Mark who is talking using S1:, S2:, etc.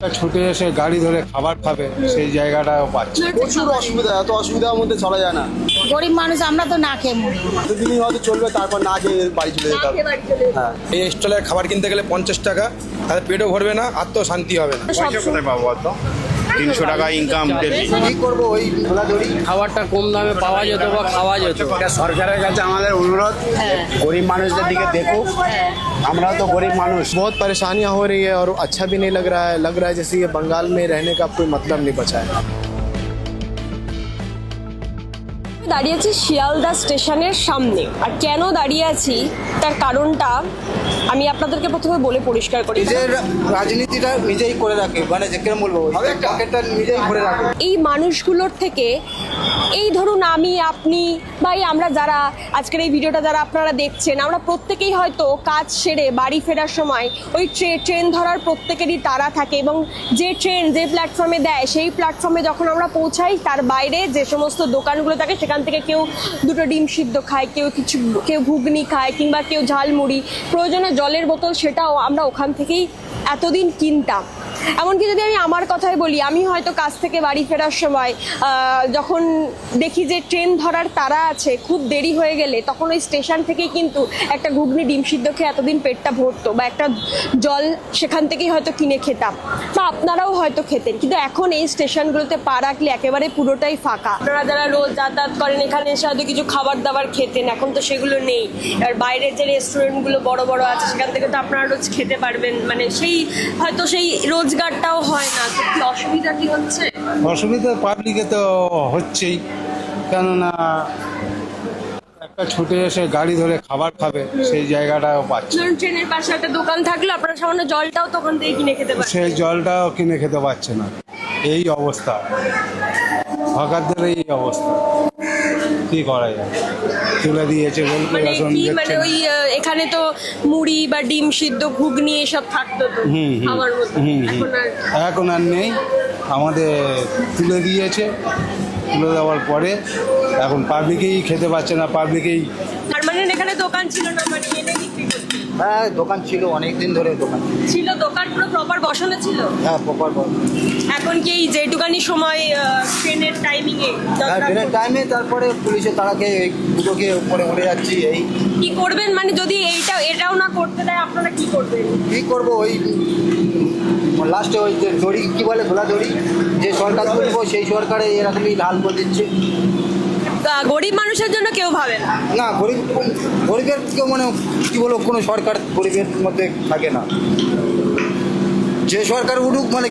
S1: ছুটে এসে গাড়ি ধরে খাবার খাবে সেই জায়গাটাও পাচ্ছে।
S2: প্রচুর অসুবিধা, এত অসুবিধার মধ্যে চলা যায় না।
S3: গরিব মানুষ আমরা তো না খেয়ে মরি।
S2: এতদিনই হয়তো চলবে, তারপর না খেয়ে বাড়ি চলে যেতে হবে। হ্যাঁ,
S4: এই স্টলের খাবার কিনতে গেলে 50 টাকা, তাহলে পেটও ভরবে না, আর তো শান্তি হবে না।
S5: কোথায় পাবো অত? 300 টাকা ইনকাম ডেলি।
S2: কি করবো ওই ধুলাধুলি।
S6: খাবারটা কম দামে পাওয়া যেত বা খাওয়া যেত।
S5: এটা সরকারের কাছে আমাদের অনুরোধ, গরিব মানুষদের দিকে দেখুক। আমরা তো গরিব মানুষ।
S7: बहुत परेशानियां हो रही है और अच्छा भी नहीं लग रहा है जैसे ये बंगाल में रहने का कोई मतलब नहीं बचा है।
S8: দাঁড়িয়ে আছি শিয়ালদা স্টেশনের সামনে। আর কেন দাঁড়িয়ে আছি তার কারণটা আমি আপনাদেরকে প্রথমে বলে পরিষ্কার করি।
S2: নিজের রাজনীতিটা নিজেই করে রাখে, মানে যে কেরম বলবো, পকেটটা নিজেই করে রাখে।
S8: এই মানুষগুলোর থেকে, এই ধরুন আমি, আপনি বা এই আমরা যারা আজকের এই ভিডিওটা যারা আপনারা দেখছেন, আমরা প্রত্যেকেই হয়তো কাজ সেরে বাড়ি ফেরার সময় ওই ট্রেন ধরার প্রত্যেকেরই তাড়া থাকে, এবং যে ট্রেন যে প্ল্যাটফর্মে দেয় সেই প্ল্যাটফর্মে যখন আমরা পৌঁছাই তার বাইরে যে সমস্ত দোকানগুলো থাকে সেখান থেকে কেউ দুটো ডিম সিদ্ধ খায়, কেউ ঘুগনি খায়, কিংবা কেউ ঝালমুড়ি, প্রয়োজনে জলের বোতল, সেটাও আমরা ওখান থেকেই এতদিন কিনতাম। এমনকি যদি আমি আমার কথাই বলি, আমি হয়তো কাজ থেকে বাড়ি ফেরার সময় যখন দেখি যে ট্রেন ধরার তাড়া আছে, খুব দেরি হয়ে গেলে, তখন ওই স্টেশন থেকেই কিন্তু একটা ঘুগনি ডিম সিদ্ধ খেয়ে এতদিন পেটটা ভরতো, বা একটা জল সেখান থেকেই হয়তো কিনে খেতাম, বা আপনারাও হয়তো খেতেন। কিন্তু এখন এই স্টেশনগুলোতে পা রাখলে একেবারে পুরোটাই ফাঁকা। আপনারা যারা রোজ যাতায়াত করেন এখানে এসে হয়তো কিছু খাবার দাবার খেতেন, এখন তো সেগুলো নেই। আর বাইরের যে রেস্টুরেন্টগুলো বড় বড় আছে সেখান থেকে তো আপনারা রোজ খেতে পারবেন, মানে সেই হয়তো সেই রোজগারটাও হয় না। তো কি অসুবিধা কি হচ্ছে?
S1: অসুবিধা পাবলিকে তো হচ্ছেই, কেননা একটা ছুটে এসে গাড়ি ধরে খাবার খাবে সেই জায়গাটাও পাচ্ছে।
S8: ধরুন ট্রেনের পাশে একটা দোকান থাকলে আপনারা সামান্য জলটাও তখন থেকে কিনে খেতে পারেন,
S1: সেই জলটাও কিনে খেতে পারছে না। এই অবস্থা, হকারদের এই অবস্থা, কি করা যায়? তুলে দিয়েছে বলতে
S8: মানে
S1: এখন
S8: কি,
S1: দেখছেন।
S8: মানে ওই এখানে তো মুড়ি বা ডিম সিদ্ধ, ঘুগনি এসব থাকতো তো আমার মতো,
S1: এখন আর নেই, আমাদের তুলে দিয়েছে। তুলে দেওয়ার পরে এখন পাবলিকেই খেতে পাচ্ছে না, পাবলিকেই।
S8: তার মানে এখানে দোকান ছিল না, মানে এনে বিক্রি করতো?
S2: হ্যাঁ, দোকান ছিল, অনেকদিন ধরে দোকান
S8: ছিল, দোকান পুরো প্রপার বসানো ছিল।
S2: হ্যাঁ, প্রপার।
S8: এখন কি এই যেটুকানি সময় ট্রেনের টাইমিং এ
S2: ট্রেনের টাইমে তারপরে পুলিশের তাড়াকে দুটোকে উপরে উড়ে যাচ্ছি। এই
S8: কি করবেন, মানে যদি এটাও না করতে দেয় আপনারা কি করবেন?
S2: কি করবো, ওই লাস্টে ওই যে দড়ি, কি বলে, ধুলা দড়ি, যে সরকার তুলবো সেই সরকারে এরকমই হাল করে দিচ্ছে।
S8: গরিব মানুষের জন্য কেউ ভাবে না।
S2: না, গরিবের কেউ, মানে কি বলবো, কোনো সরকার গরিবের মধ্যে থাকে না। যে সরকার উঠুক, মানে